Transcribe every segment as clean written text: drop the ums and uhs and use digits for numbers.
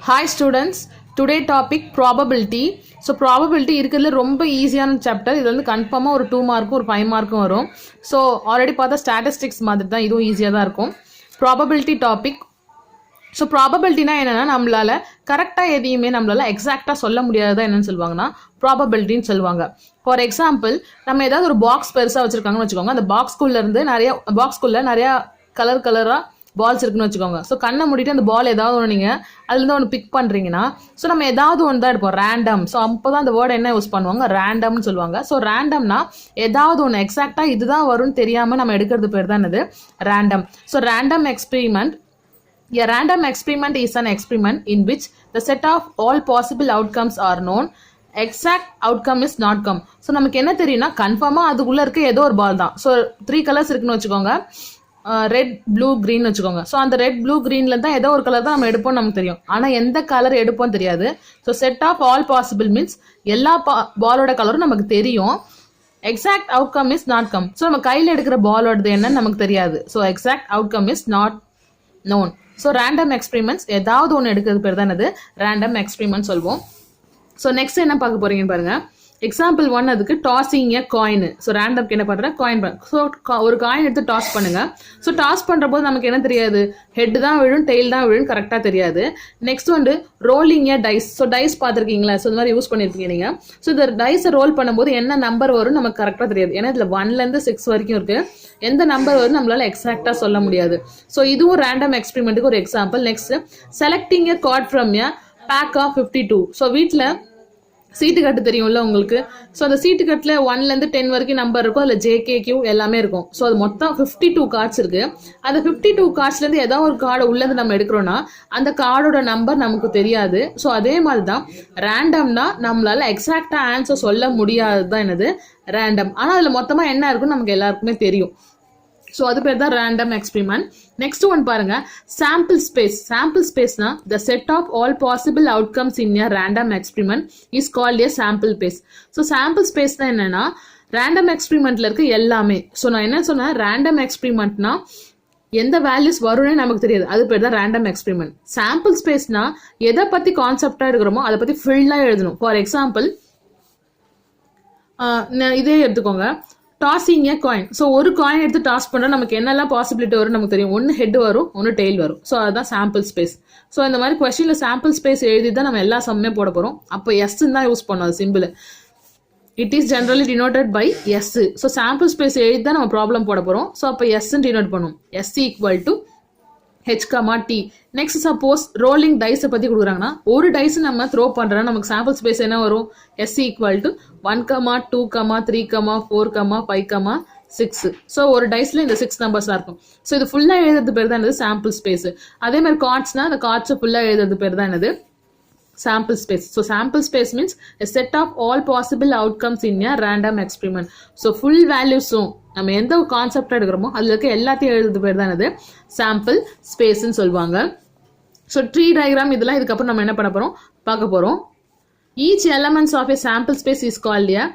Hi students, today topic probability. So probability இருக்கிறதுல ரொம்ப ஈஸியான சாப்டர். இது வந்து கன்ஃபார்மா ஒரு 2 மார்க்கும் ஒரு 5 மார்க்கும் வரும். ஸோ ஆல்ரெடி பார்த்தா ஸ்டாட்டிஸ்டிக்ஸ் மாதிரி தான் இதுவும் ஈஸியாக தான் இருக்கும். Probability topic. ஸோ ப்ராபபிலிட்டினா என்னென்னா நம்மளால கரெக்டாக எதையுமே நம்மளால எக்ஸாக்டாக சொல்ல முடியாததான் என்னன்னு சொல்லுவாங்கன்னா ப்ராபபிலிட்டின்னு சொல்லுவாங்க. ஃபார் எக்ஸாம்பிள் நம்ம ஏதாவது ஒரு பாக்ஸ் பெருசாக வச்சுருக்காங்கன்னு வச்சுக்கோங்க. அந்த பாக்ஸ்குள்ளேருந்து நிறையா கலராக பால்ஸ் இருக்குன்னு வச்சுக்கோங்க. ஸோ கண்ணை மூடிட்டு அந்த பால் ஏதாவது ஒன்று நீங்கள் அதுலேருந்து ஒன்று பிக் பண்ணுறீங்கன்னா ஸோ நம்ம ஏதாவது ஒன்று தான் எடுப்போம், ரேண்டம். ஸோ அப்போ தான் அந்த வேர்டை என்ன யூஸ் பண்ணுவாங்க, ரேண்டம்னு சொல்லுவாங்க. ஸோ ரேண்டம்னா ஏதாவது ஒன்று எக்ஸாக்டாக இதுதான் வரும்னு தெரியாமல் நம்ம எடுக்கிறது பேர் தான் இது random. So random experiment. A random experiment is an experiment in which the set of all possible outcomes are known. Exact outcome is not come. So நமக்கு என்ன தெரியும்னா கன்ஃபார்மாக அதுக்குள்ளே இருக்க ஏதோ ஒரு பால் தான். ஸோ 3 கலர்ஸ் இருக்குன்னு வச்சுக்கோங்க, ரெட் ப்ளூ க்ரீன் வச்சுக்கோங்க. ஸோ அந்த ரெட் ப்ளூ க்ரீன்ல தான் ஏதோ ஒரு கலர் தான் நம்ம எடுப்போம்னு நமக்கு தெரியும். ஆனால் எந்த கலர் எடுப்போம் தெரியாது. So set of all possible means எல்லா பாலோட கலரும் நமக்கு தெரியும். Exact outcome is not come. So நம்ம கையில் எடுக்கிற பாலோடது என்னன்னு நமக்கு தெரியாது. So exact outcome is not known. So random experiments ஏதாவது ஒன்று எடுக்கிறது பேர் தான் அது ரேண்டம் எக்ஸ்பெரிமெண்ட் சொல்வோம். ஸோ நெக்ஸ்ட் என்ன பார்க்க போறீங்கன்னு பாருங்க. எக்ஸாம்பிள் 1 அதுக்கு டாஸிங் ஏ காயின். ஸோ ரேண்டம்க்கு என்ன பண்ணுறேன், காயின் ஸோ ஒரு காயின் எடுத்து டாஸ் பண்ணுங்க. ஸோ டாஸ் பண்ணுற போது நமக்கு என்ன தெரியாது, ஹெட் தான் விழும் டெயில் தான் விழும் கரெக்டாக தெரியாது. நெக்ஸ்ட் வந்து ரோலிங் ஏ டைஸ். ஸோ டைஸ் பார்த்துருக்கீங்களா, ஸோ இந்த மாதிரி யூஸ் பண்ணியிருக்கீங்க நீங்கள். ஸோ இந்த டைஸை ரோல் பண்ணும்போது என்ன நம்பர் வரும் நமக்கு கரெக்டாக தெரியாது. ஏன்னா இதில் 1லேருந்து 6 வரைக்கும் இருக்கு. எந்த நம்பர் வரும் நம்மளால எக்ஸாக்டாக சொல்ல முடியாது. ஸோ இதுவும் ரேண்டம் எக்ஸ்பெரிமெண்ட்டுக்கு ஒரு example. Next selecting a card from a pack of 52. So வீட்டில் சீட்டு கட்டு தெரியும்ல உங்களுக்கு. ஸோ அந்த சீட்டு கட்டில் 1லேருந்து 10 வரைக்கும் நம்பர் இருக்கும். அதில் JKQ எல்லாமே இருக்கும். ஸோ அது மொத்தம் 52 கார்ட்ஸ் இருக்கு. அந்த 52 கார்ட்ஸ்லேருந்து ஏதாவது ஒரு கார்டை உள்ளேருந்து நம்ம எடுக்கிறோம்னா அந்த கார்டோட நம்பர் நமக்கு தெரியாது. ஸோ அதே மாதிரி தான் ரேண்டம்னா நம்மளால எக்ஸாக்டா ஆன்சர் சொல்ல முடியாது தான் என்னது ரேண்டம். ஆனால் அதில் மொத்தமாக என்ன இருக்குன்னு நமக்கு எல்லாருக்குமே தெரியும். ஸோ அது பேர் தான் ரேண்டம் எக்ஸ்பெரிமெண்ட். நெக்ஸ்ட் ஒன் பாருங்க, சாம்பிள் ஸ்பேஸ். சாம்பிள் ஸ்பேஸ்னா the set of all possible outcomes in a random experiment is called a sample space. So sample ஸ்பேஸ்னா என்னன்னா ரேண்டம் எக்ஸ்பெரிமெண்ட்ல இருக்க எல்லாமே. ஸோ நான் என்ன சொன்னேன், ரேண்டம் எக்ஸ்பெரிமெண்ட்னா எந்த வேல்யூஸ் வரும்னு நமக்கு தெரியாது, அது பேர் தான் ரேண்டம் எக்ஸ்பெரிமெண்ட். சாம்பிள் ஸ்பேஸ்னா எதை பத்தி கான்செப்டா எடுக்கிறோமோ அதை பத்தி ஃபுல்லா எழுதணும். ஃபார் எக்ஸாம்பிள் இதே எடுத்துக்கோங்க, டாஸிங் ஏ காயின். ஸோ ஒரு காயின் எடுத்து டாஸ் பண்ணால் நமக்கு என்னெல்லாம் பாசிபிலிட்டி வரும் நமக்கு தெரியும். ஒன்று ஹெட் வரும், ஒன்று டெயில் வரும். ஸோ அதுதான் சாம்பிள் ஸ்பேஸ். ஸோ இந்த மாதிரி கொஸ்டின்ல சாம்பிள் ஸ்பேஸ் எழுதி தான் நம்ம எல்லா சம்மே போட போகிறோம். அப்போ எஸ்ன்னு தான் யூஸ் பண்ணோம், அது simple. It is generally denoted by S. So sample space எழுதி தான் நம்ம ப்ராப்ளம் போட போகிறோம். ஸோ அப்போ எஸ்ன்னு டினோட் பண்ணுவோம். S equal to H, T. Next suppose rolling டைஸை பற்றி கொடுக்குறாங்கன்னா ஒரு டைஸ் நம்ம த்ரோ பண்ணுறோன்னா நமக்கு சாம்பிள் ஸ்பேஸ் என்ன வரும், S ஈக்குவல் டு 1, 2, 3, 4, 5, 6. ஸோ ஒரு டைஸ்ல இந்த 6 நம்பர்ஸாக இருக்கும். ஸோ இது ஃபுல்லாக எழுதுறது பேர் தான் என்னது சாம்பிள் ஸ்பேஸ். அதே மாதிரி கார்ட்ஸ்னா அந்த கார்ட்ஸை ஃபுல்லாக எழுதுறது பேர் தான் என்னது sample space. So sample space means a set of all possible outcomes in a random experiment. So full values நம்ம எந்த கான்செப்ட் எடுக்கிறோமோ அதுல இருக்க எல்லாத்தையும் எழுதுறது பேர் தான் என்னது சாம்பிள் ஸ்பேஸ்ன்னு சொல்லுவாங்க. ஸோ ட்ரீ டயக்ராம் இதெல்லாம் இதுக்கப்புறம் நம்ம என்ன பண்ண போறோம் பார்க்க போறோம். Each elements of a sample space is called a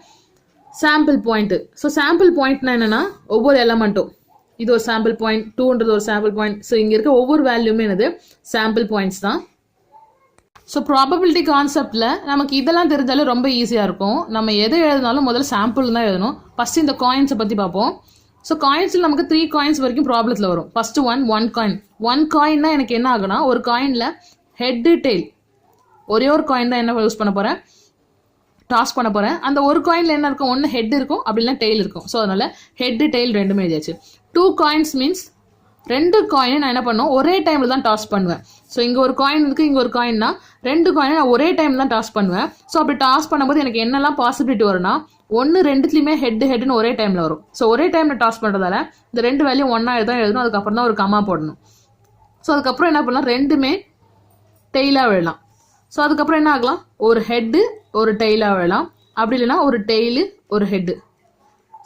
sample point. So sample பாயிண்ட்னா என்னன்னா ஒவ்வொரு எலமெண்ட்டும், இது ஒரு சாம்பிள் பாயிண்ட், 2ன்றது ஒரு சாம்பிள் பாயிண்ட். ஸோ இங்க இருக்க ஒவ்வொரு வேல்யூமே என்னது சாம்பிள் பாயிண்ட்ஸ் தான். ஸோ ப்ராபபிலிட்டி கான்செப்டில் நமக்கு இதெல்லாம் தெரிஞ்சாலும் ரொம்ப ஈஸியாக இருக்கும். நம்ம எதை எழுதினாலும் முதல்ல சாம்பிள் தான் எழுதணும். ஃபர்ஸ்ட் இந்த காயின்ஸை பற்றி பார்ப்போம். ஸோ காயின்ஸில் நமக்கு 3 காயின்ஸ் வரைக்கும் ப்ராப்ளத்தில் வரும். First one coin. ஒன் காயின்னா எனக்கு என்ன ஆகுனா ஒரு காயினில் ஹெட்டு டெயில் ஒரே ஒரு காயின் தான் என்ன யூஸ் பண்ண போகிறேன், டாஸ் பண்ண போகிறேன். அந்த ஒரு காயினில் என்ன இருக்கும், ஒன்று ஹெட் இருக்கும் அப்படின்னா டெயில் இருக்கும். ஸோ அதனால ஹெட்டு டெயில் ரெண்டுமே எழுதியாச்சு. 2 காயின்ஸ் மீன்ஸ் 2 காயினை நான் என்ன பண்ணுவோம் ஒரே டைம்ல தான் டாஸ் பண்ணுவேன். ஸோ இங்க ஒரு காயின் இருக்கு, இங்க ஒரு காயின்னா 2 காயினை நான் ஒரே டைம் தான் டாஸ் பண்ணுவேன். ஸோ அப்படி டாஸ் பண்ணும்போது எனக்கு என்னெல்லாம் பாசிபிலிட்டி வரும்னா 1, 2த்துலையுமே ஹெட்னு ஒரே டைம்ல வரும். ஸோ ஒரே டைம்ல டாஸ் பண்றதால இந்த 2 வேல்யூ ஒன்னா தான் எழுதணும். அதுக்கப்புறம் தான் ஒரு கமா போடணும். ஸோ அதுக்கப்புறம் என்ன பண்ணலாம், ரெண்டுமே டெய்லா விழலாம். ஸோ அதுக்கப்புறம் என்ன ஆகலாம், ஒரு ஹெட்டு ஒரு டெய்லா விழலாம், அப்படி இல்லைன்னா ஒரு டெய்லு ஒரு ஹெட்டு.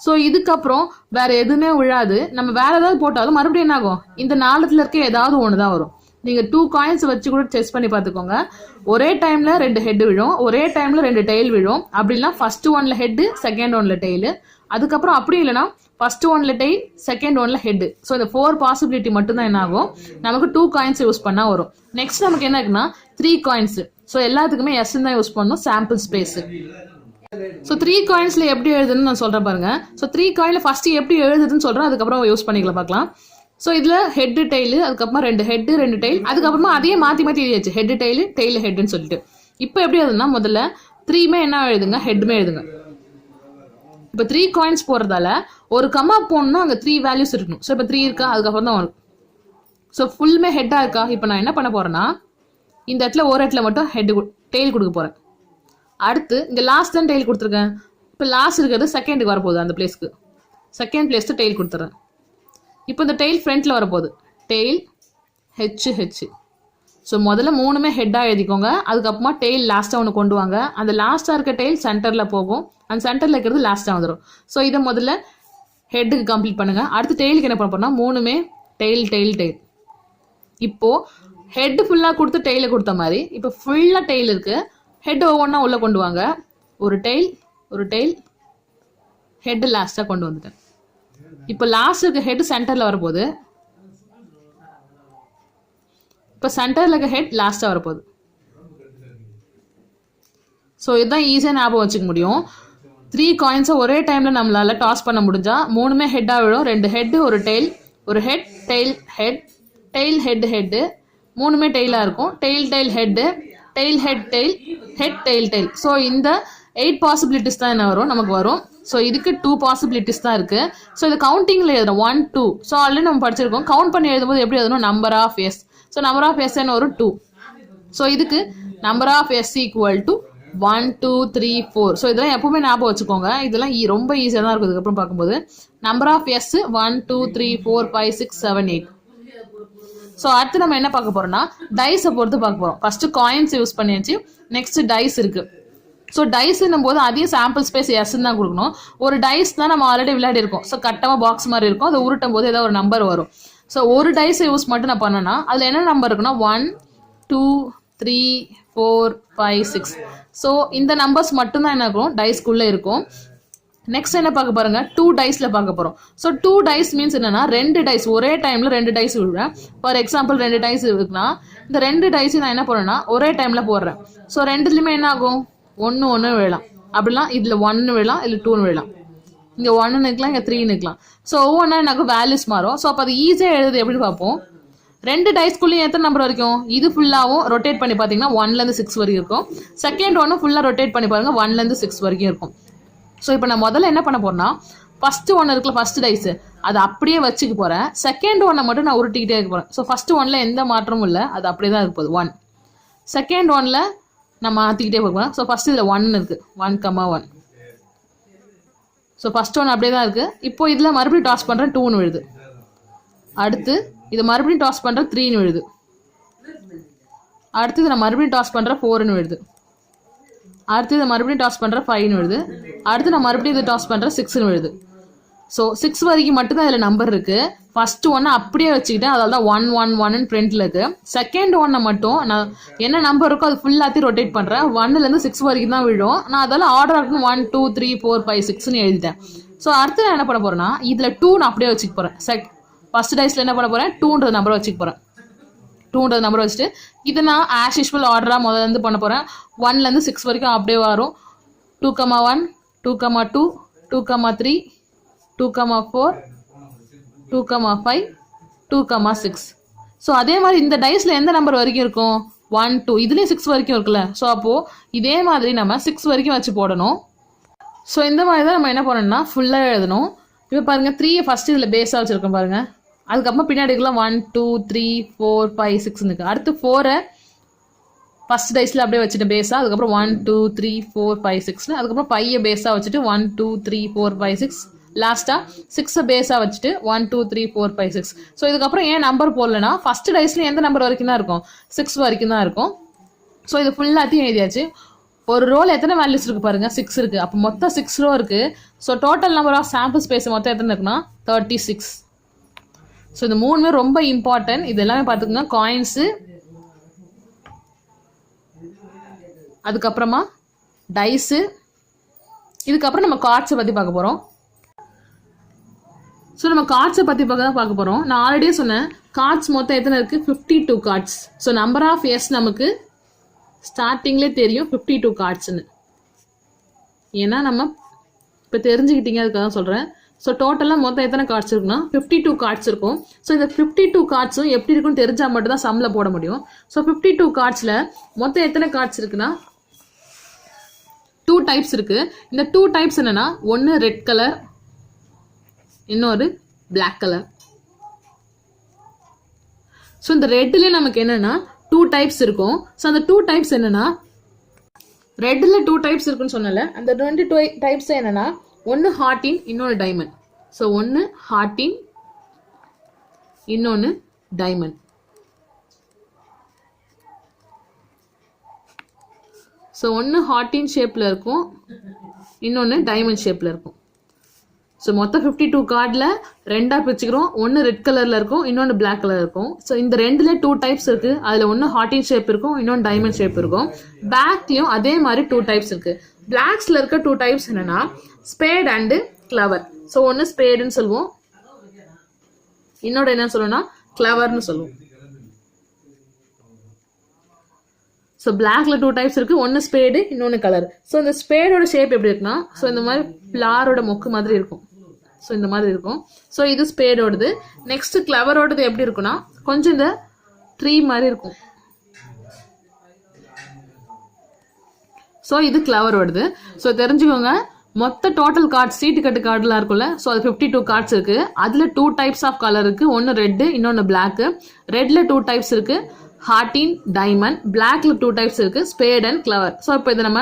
ஸோ இதுக்கப்புறம் வேற எதுவுமே விழாது. நம்ம வேற ஏதாவது போட்டாலும் மறுபடியும் என்ன ஆகும், இந்த 4த்துல இருக்க ஏதாவது ஒன்று தான் வரும். நீங்க 2 காயின்ஸ் வச்சு கூட டெஸ்ட் பண்ணி பார்த்துக்கோங்க. ஒரே டைம்ல 2 ஹெட் விழும், ஒரே டைம்ல 2 டெயில் விழும். அப்படின்னா ஃபர்ஸ்ட் ஒன்ல ஹெட், செகண்ட் ஒன்ல டெயில். அதுக்கப்புறம் அப்படி இல்லைன்னா ஃபர்ஸ்ட் ஒன்ல டெய்ல், செகண்ட் ஒன்ல ஹெட். ஸோ இந்த 4 பாசிபிலிட்டி மட்டும் தான் என்ன ஆகும், நமக்கு 2 காயின்ஸ் யூஸ் பண்ணா வரும். நெக்ஸ்ட் நமக்கு என்ன இருக்குன்னா 3 காயின்ஸ். ஸோ எல்லாத்துக்குமே எஸ் தான் யூஸ் பண்ணணும், சாம்பிள் ஸ்பேஸ். ஸோ 3 காயின்ஸ்ல எப்படி எழுதுன்னு நான் சொல்றேன் பாருங்க. ஸோ 3 காயின்ல ஃபர்ஸ்ட் எப்படி எழுதுதுன்னு சொல்றேன், அதுக்கப்புறம் யூஸ் பண்ணிக்கலாம் பார்க்கலாம். ஸோ இதுல ஹெட் டெய்லு, அதுக்கப்புறமா 2 ஹெட் 2 டெய்ல், அதுக்கப்புறமா அதையே மாத்தி மாத்தி எழுதியாச்சு, ஹெட் டெய்லு டெய்ல் ஹெட்னு சொல்லிட்டு. இப்போ எப்படி எழுதுனா முதல்ல 3மே என்ன எழுதுங்க, ஹெட்மே எழுதுங்க. இப்போ 3 காயின்ஸ் போறதால ஒரு கமா போடணும்னா அங்கே 3 வேல்யூஸ் இருக்கணும். ஸோ இப்போ 3 இருக்கா, அதுக்கப்புறம் தான் வரும். ஸோ ஃபுல்லுமே ஹெட்டா இருக்கா. இப்போ நான் என்ன பண்ண போறேன்னா இந்த இடத்துல ஒரு இடத்துல மட்டும் ஹெட் டெய்ல் கொடுக்க போறேன். அடுத்து இங்க லாஸ்ட் தான் டெய்ல் கொடுத்துருக்கேன். இப்போ லாஸ்ட் இருக்கிறது செகண்டுக்கு வரப்போகுது, அந்த பிளேஸ்க்கு செகண்ட் பிளேஸ்க்கு டெய்ல் கொடுத்துறேன். இப்போ இந்த டெய்ல் ஃப்ரண்ட்ல வரப்போகுது, டெய்ல் ஹெச் ஹெச். ஸோ முதல்ல 3மே ஹெட்டாக எழுதிக்கோங்க. அதுக்கப்புறமா டெய்ல் லாஸ்ட்டாக ஒன்று கொண்டு வாங்க. அந்த லாஸ்ட்டாக இருக்க டெய்ல் சென்டரில் போகும், அந்த சென்டரில் இருக்கிறது லாஸ்ட்டாக வந்துடும். ஸோ இதை முதல்ல ஹெட்டுக்கு கம்ப்ளீட் பண்ணுங்க. அடுத்து டெய்லுக்கு என்ன பண்ண போறோம்னா 3மே டெய்ல் டெய்ல் டெய்ல். இப்போ ஹெட் ஃபுல்லாக கொடுத்து டெய்லை கொடுத்த மாதிரி இப்போ ஃபுல்லாக டெய்ல் இருக்கு, ஹெட் ஒவ்வொன்றா உள்ள கொண்டு வாங்க. ஒரு டெய்ல் ஹெட் லாஸ்ட்டாக கொண்டு வந்துட்டேன். இப்போ லாஸ்ட் இருக்க ஹெட் சென்டரில் வரப்போகுது, இப்போ சென்டரில் இருக்க ஹெட் லாஸ்ட்டாக வரப்போகுது. ஸோ இதுதான் ஈஸியாக ஞாபகம் வச்சுக்க முடியும். 3 காயின்ஸை ஒரே டைமில் நம்மளால டாஸ் பண்ண முடிஞ்சா 3மே ஹெட்டாக விழும். 2 ஹெட் ஒரு டெய்ல், ஒரு head tail head, tail head head, 3மே டெய்லாக இருக்கும். Tail tail head, tail head tail, head tail tail. So இந்த 8 பாசிபிலிட்டிஸ் தான் என்ன வரும் நமக்கு வரும். ஸோ இதுக்கு 2 பாசிபிலிட்டிஸ் தான் இருக்கு. ஸோ இது கவுண்டிங்கில் எழுதுறோம் 1 2. ஸோ ஆல்ரெடி நம்ம படிச்சிருக்கோம். கவுண்ட் பண்ணி எழுதும்போது எப்படி எழுதணும், number of S. So number of S என்ன வரும் 2. ஸோ இதுக்கு number of S equal to 1 2 3 4. So இதெல்லாம் எப்பவுமே ஞாபகம் வச்சுக்கோங்க. இதெல்லாம் ரொம்ப ஈஸியாக தான் இருக்கும். இதுக்கப்புறம் பார்க்கும்போது நம்பர் ஆஃப் எஸ் 1 2 3 4 5 6 7 8. ஸோ அடுத்து நம்ம என்ன பார்க்க போறோம்னா டைஸை பொறுத்து பார்க்க போறோம். ஃபர்ஸ்ட் காயின்ஸ் யூஸ் பண்ணியாச்சு, நெக்ஸ்ட் டைஸ் இருக்கு. ஸோ டைஸ்ன்னும் போது அதையும் சாம்பிள் ஸ்பேஸ் எஸ் தான் கொடுக்கணும். ஒரு டைஸ் தான் நம்ம ஆல்ரெடி விளையாடி இருக்கோம். ஸோ கட்டமாக பாக்ஸ் மாதிரி இருக்கும், அதை உருட்டும் போது ஏதாவது ஒரு நம்பர் வரும். ஸோ ஒரு டைஸை யூஸ் மட்டும் நான் பண்ணேன்னா அதில் என்ன நம்பர் இருக்குன்னா 1 2 3 4 5 6. ஸோ இந்த நம்பர்ஸ் மட்டும்தான் என்ன இருக்கும் டைஸ்குள்ளே இருக்கும். நெக்ஸ்ட் என்ன பார்க்க பாருங்க, 2 டைஸ்ல பார்க்க போறோம். ஸோ 2 டைஸ் மீன்ஸ் என்னன்னா 2 டைஸ் ஒரே டைம்ல 2 டைஸ் விடுறேன். ஃபார் எக்ஸாம்பிள் 2 டைஸ் இருக்குன்னா இந்த 2 டைஸ் நான் என்ன போறேன்னா ஒரே டைம்ல போடுறேன். ஸோ ரெண்டுலயுமே என்ன ஆகும், 1 1 விழலாம். அப்படிலாம் இதுல 1 விழலாம், இல்லை 2 விழலாம். இங்க 1 நிற்கலாம், இங்க 3 நிற்கலாம். ஸோ ஒவ்வொன்றா எனக்கு வேல்யூஸ் மாறும். ஸோ அப்போ அது ஈஸியாக எழுது எப்படி பார்ப்போம். 2 டைஸ்குள்ளேயும் எத்தனை நம்பர் வரைக்கும், இது ஃபுல்லாகவும் ரொட்டேட் பண்ணி பார்த்தீங்கன்னா 1லேருந்து 6 வரைக்கும் இருக்கும். செகண்ட் ஒன்று ஃபுல்லாக ரொட்டேட் பண்ணி பாருங்க 1லேருந்து 6 வரைக்கும் இருக்கும். ஸோ இப்போ நான் முதல்ல என்ன பண்ண போறேன்னா ஃபர்ஸ்ட் ஒன்று இருக்குல்ல, ஃபர்ஸ்ட் டைஸ் அதை அப்படியே வச்சுக்க போறேன். செகண்ட் ஒன்னை மட்டும் நான் உருட்டிக்கிட்டே இருக்க போறேன். ஸோ ஃபர்ஸ்ட் ஒன்ல எந்த மாற்றமும் இல்லை, அது அப்படியே தான் இருக்க போகுது 1. செகண்ட் ஒன்ல நான் மாற்றிக்கிட்டே போகிறேன். ஸோ ஃபர்ஸ்ட் இதில் 1 இருக்கு, 1,1. ஸோ ஃபர்ஸ்ட் ஒன் அப்படியே தான் இருக்கு. இப்போ இதில் மறுபடியும் டாஸ் பண்ணுறேன், 2ன்னு விழுது. அடுத்து இது மறுபடியும் டாஸ் பண்ணுறேன், 3ன்னு விழுது. அடுத்து இதை நான் மறுபடியும் டாஸ் பண்ணுறேன், 4ன்னு விழுது. அடுத்து இதை மறுபடியும் டாஸ் பண்ணுறேன், 5ன்னு விழுது. அடுத்து நான் மறுபடியும் இதை டாஸ் பண்ணுறேன், 6ன்னு விழுது. ஸோ 6 வரைக்கும் மட்டும்தான் இதில் நம்பர் இருக்கு. ஃபர்ஸ்ட் ஒன்னை அப்படியே வச்சுக்கிட்டேன், அதனால தான் 1 1 1ன்னு ஃப்ரண்ட்ல இருக்கு. செகண்ட் ஒன்னை மட்டும் நான் என்ன நம்பர் இருக்கோ அது ஃபுல்லாத்தையும் ரொட்டேட் பண்ணுறேன். 1லேருந்து 6 வரைக்கும் தான் விழும். நான் அதெல்லாம் ஆர்டர் ஆகணும் 1 2 3 4 5 6ன்னு எழுதிட்டேன். ஸோ அடுத்து நான் என்ன பண்ண போறேன்னா இதில் 2 நான் அப்படியே வச்சுக்க போறேன். ஃபர்ஸ்ட் டைஸ்ல என்ன பண்ண போறேன், 2ன்ற நம்பரை வச்சுக்க போறேன். 2ன்ற நம்பரை வச்சுட்டு இதை நான் ஆஸ் யூஷுவல் ஆர்டரா முதல்ல இருந்து பண்ண போறேன். 1லேருந்து 6 வரைக்கும் அப்படியே வரும். 2,1 2,2 2,3 2,4 2,5 2,6. ஸோ அதே மாதிரி இந்த டைஸ்ல எந்த நம்பர் வரைக்கும் இருக்கும், 1 2. இதுலேயும் 6 வரைக்கும் இருக்குல்ல. ஸோ அப்போ இதே மாதிரி நம்ம 6 வரைக்கும் வச்சு போடணும். ஸோ இந்த மாதிரி தான் நம்ம என்ன பண்ணணும்னா ஃபுல்லாக எழுதணும். இப்போ பாருங்க 3 ஃபர்ஸ்ட் இதில் பேஸாக வச்சிருக்கோம் பாருங்க. அதுக்கப்புறம் பின்னாடிக்குலாம் 1 2 3 4 5 6 இருக்கு. அடுத்து 4 ஃபர்ஸ்ட் டைஸ்ல அப்படியே வச்சுட்டு பேஸா, அதுக்கப்புறம் 1 2 3 4 5 6, அதுக்கப்புறம் 5 பேஸா வச்சுட்டு 1 2 3 4 5 6, லாஸ்டா 6 பேஸா வச்சுட்டு 1 2 3 4 5 6. ஸோ இதுக்கப்புறம் ஏன் நம்பர் போடலன்னா ஃபர்ஸ்ட் டைஸ்ல எந்த நம்பர் வரைக்கும் தான் இருக்கும், 6 வரைக்கும் தான் இருக்கும். ஸோ இது ஃபுல்லாத்தையும் எழுதியாச்சு. ஒரு ரோல் எத்தனை வேல்யூஸ் இருக்கு பாருங்க, 6 இருக்கு. அப்போ மொத்தம் 6 ரோ இருக்கு. So total number of sample space மொத்தம் எத்தனை இருக்குன்னா 36. ஸோ இந்த 3மே ரொம்ப இம்பார்ட்டன்ட். இது எல்லாமே பார்த்துக்கோங்க. காயின்ஸு, அதுக்கப்புறமா டைஸு, இதுக்கப்புறம் நம்ம கார்ட்ஸை பற்றி பார்க்க போகிறோம். ஸோ நம்ம கார்ட்ஸை பற்றி பார்க்க போகிறோம். நான் ஆல்ரெடியே சொன்னேன் கார்ட்ஸ் மொத்தம் எத்தனை இருக்குது, 52 cards. So number of S நமக்கு ஸ்டார்டிங்லேயே தெரியும் 52 கார்ட்ஸ்ன்னு. ஏன்னா நம்ம இப்போ தெரிஞ்சுக்கிட்டீங்க, அதுக்காக தான் சொல்கிறேன். ஸோ டோட்டலாக மொத்தம் எத்தனை கார்ட்ஸ் இருக்குன்னா 52 கார்ட்ஸ் இருக்கும். ஸோ இந்த 52 கார்ட்ஸும் எப்படி இருக்குன்னு தெரிஞ்சால் மட்டும் தான் சம்மில் போட முடியும். ஸோ 52 கார்ட்ஸில் மொத்தம் எத்தனை கார்ட்ஸ் இருக்குன்னா 2 டைப்ஸ் இருக்கு. இந்த 2 டைப்ஸ் என்னன்னா, ஒன்று ரெட் கலர், இன்னொரு பிளாக் கலர். ஸோ இந்த ரெட்ல நமக்கு என்னன்னா 2 டைப்ஸ் இருக்கும். ஸோ அந்த 2 டைப்ஸ் என்னன்னா, ரெட்ல 2 டைப்ஸ் இருக்குன்னு சொன்னல, அந்த 2 டைப்ஸ் என்னன்னா, ஒன்று ஹார்டின், இன்னொன்று டைமண்ட். ஸோ ஒன்று ஹார்டின், இன்னொன்று டைமண்ட். ஸோ ஒன்று ஹார்டின் ஷேப்பில் இருக்கும், இன்னொன்று டைமண்ட் ஷேப்பில் இருக்கும். ஸோ மொத்தம் 52 கார்டில் ரெண்டாக பிரிச்சுக்கிறோம். ஒன்று ரெட் கலரில் இருக்கும், இன்னொன்று பிளாக் கலர் இருக்கும். ஸோ இந்த ரெண்டுல 2 டைப்ஸ் இருக்குது. அதில் ஒன்று ஹார்டின் ஷேப் இருக்கும், இன்னொன்று டைமண்ட் ஷேப் இருக்கும். பேக்லேயும் அதே மாதிரி 2 டைப்ஸ் இருக்குது. பிளாக்ஸில் இருக்க 2 டைப்ஸ் என்னன்னா, ஸ்பேட் அண்டு கிளவர். ஸோ ஒன்று ஸ்பேடுன்னு சொல்லுவோம், இன்னொன்று என்ன சொல்லுவோம்னா கிளவர்னு சொல்லுவோம். ஸோ பிளாக்ல 2 டைப்ஸ் இருக்கு, ஒன்று ஸ்பேடு, இன்னொன்று கலர். ஸோ இந்த ஸ்பேடோட ஷேப் எப்படி இருக்குன்னா, ஸோ இந்த மாதிரி ஃப்ளாரோட மொக்கு மாதிரி இருக்கும். ஸோ இந்த மாதிரி இருக்கும். ஸோ இது ஸ்பேடோடது. நெக்ஸ்ட் கிளவரோடது எப்படி இருக்குன்னா, கொஞ்சம் இந்த ட்ரீ மாதிரி இருக்கும். ஸோ இது கிளவரோடது. ஸோ தெரிஞ்சுக்கோங்க, மொத்த டோட்டல் கார்ட்ஸ் சீட்டு கட்டு கார்டுலாம் இருக்கும்ல, ஸோ அது 52 கார்ட்ஸ் இருக்கு. அதில் 2 டைப்ஸ் ஆஃப் கலர் இருக்கு, ஒன்று ரெட்டு, இன்னொன்று பிளாக். ரெட்ல 2 டைப்ஸ் இருக்கு, ஹார்டின், டைமண்ட். பிளாக்ல 2 டைப்ஸ் இருக்கு, ஸ்பேட் அண்ட் கிளவர். ஸோ இப்போ இதை நம்ம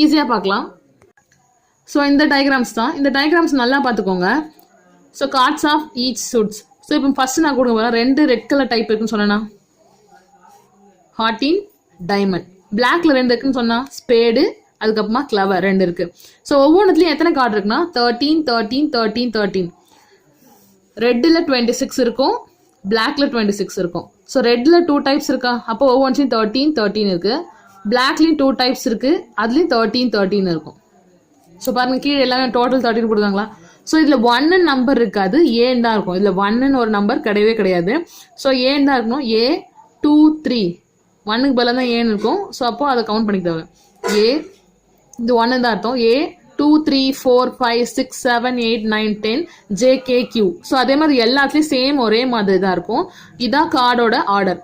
ஈஸியாக பார்க்கலாம். ஸோ இந்த டயக்ராம்ஸ் தான். இந்த டயக்ராம்ஸ் நல்லா பார்த்துக்கோங்க. So cards of each suits. So இப்போ ஃபர்ஸ்ட் நான் கொடுக்க 2 ரெட் கலர் டைப் இருக்குன்னு சொன்னா ஹார்டின், டைமண்ட். பிளாக்ல 2 இருக்குன்னு சொன்னா ஸ்பேடு, அதுக்கப்புறமா கிளவர் 2 இருக்கு. ஸோ ஒவ்வொன்றுத்துலையும் எத்தனை கார்டு இருக்குன்னா 13, 13, 13, 13. ரெட்டில் 26 இருக்கும், பிளாக்ல 26 இருக்கும். ஸோ ரெட்ல 2 டைப்ஸ் இருக்கா, அப்போ ஒவ்வொன்றையும் 13, 13 இருக்கு. பிளாக்லையும் 2 டைப்ஸ் இருக்கு, அதுலேயும் 13, 13 இருக்கும். ஸோ பாருங்க, கீழே எல்லாமே டோட்டல் 13 கொடுத்தாங்களா. ஸோ இதில் 1 நம்பர் இருக்காது, ஏன் தான் இருக்கும். இதில் 1ன்னு ஒரு நம்பர் கிடையவே கிடையாது. ஸோ ஏன் தான் இருக்கணும், A 2 3, 1க்கு பதிலாக தான் ஏன்னு இருக்கும். ஸோ அப்போ அதை கவுண்ட் பண்ணிக்கிட்டாங்க. ஏ இது 1 தான் அர்த்தம். A 2 3 4 5 6 7 8 9 10 JKQ. ஸோ அதே மாதிரி எல்லாத்துலேயும் சேம் ஒரே மாதிரி தான் இருக்கும். இதான் கார்டோட ஆர்டர்.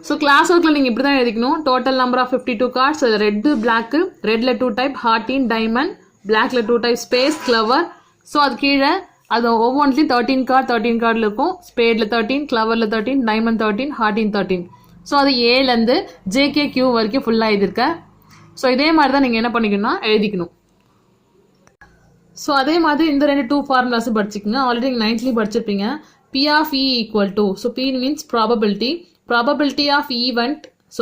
ஸோ கிளாஸ் ஒர்க்கில் நீங்கள் இப்படி தான் எழுதிக்கணும். Total number of 52 cards. Red, black. ரெட்டில் 2 டைப் ஹார்டின், டைமண்ட். பிளாக்ல 2 டைப் ஸ்பேஸ், கிளவர். ஸோ அது கீழே அது ஒவ்வொன்றுலையும் 13 கார்டில் இருக்கும். ஸ்பேடில் 13, கிளவரில் 13, டைமண்ட் 13, ஹார்டின் 13. ஸோ அது ஏலேருந்து JKQ வரைக்கும் ஃபுல்லாக எழுதியிருக்கேன். ஸோ இதே மாதிரி தான் நீங்கள் என்ன பண்ணிக்கணும்னா எழுதிக்கணும். ஸோ அதே மாதிரி இந்த 2 ஃபார்முலாஸும் படிச்சுக்கோங்க. ஆல்ரெடி நீங்கள் 9th படிச்சிருப்பீங்க. P of E equal to, so P means probability of event. So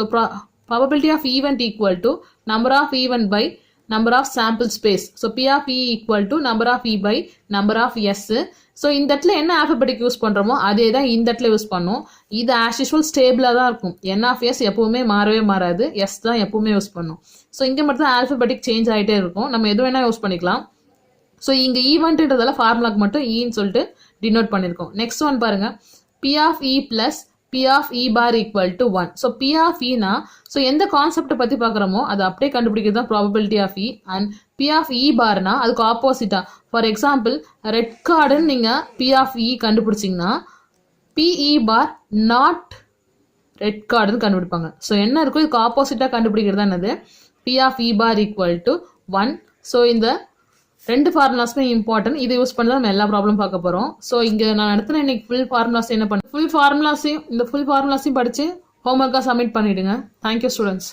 probability of event equal to number of event by number of sample space. So P of E equal to number of E by number of S. So இந்த இடத்துல என்ன alphabetic use பண்ணுறோமோ அதே தான் இந்த இடத்துல use பண்ணோம். இது ஆஸ் யூஸ்வல் ஸ்டேபிளாக தான் இருக்கும். N of S எப்பவுமே மாறவே மாறாது, S தான் எப்பவுமே யூஸ் பண்ணும். ஸோ இங்கே மட்டும் தான் ஆல்ஃபபெட்டிக் சேஞ்ச் ஆகிட்டே இருக்கும். நம்ம எது வேணால் யூஸ் பண்ணிக்கலாம். ஸோ இங்கே ஈவெண்ட்ன்றதால ஃபார்முலாக்கு மட்டும் ஈன்னு சொல்லிட்டு டினோட் பண்ணியிருக்கோம். நெக்ஸ்ட் ஒன் பாருங்க, P of E plus P of E bar equal to 1. So P of E னா, ஸோ எந்த கான்செப்டை பற்றி பார்க்குறோமோ அதை அப்படியே கண்டுபிடிக்கிறது தான் probability of E. And P of E பார்னா அதுக்கு ஆப்போசிட்டா. ஃபார் எக்ஸாம்பிள், ரெட் கார்டுன்னு நீங்கள் P of E கண்டுபிடிச்சிங்கன்னா PE பார் நாட் ரெட் கார்டுன்னு கண்டுபிடிப்பாங்க. ஸோ என்ன இருக்கும், இதுக்கு ஆப்போசிட்டாக கண்டுபிடிக்கிறது தான் என்னது, P of E bar equal to 1. So இந்த 2 ஃபார்முலாஸுமே இம்பார்ட்டன்ட். இதை யூஸ் பண்ணி தான் நம்ம எல்லா ப்ராப்ளம் பார்க்க போகிறோம். ஸோ இங்கே நான் நடத்தின இன்னைக்கு ஃபுல் ஃபார்முலாஸ் என்ன பண்ண, ஃபுல் ஃபார்முலாஸையும் படித்து ஹோம்ஒர்க்காக சப்மிட் பண்ணிவிடுங்க. Thank you students.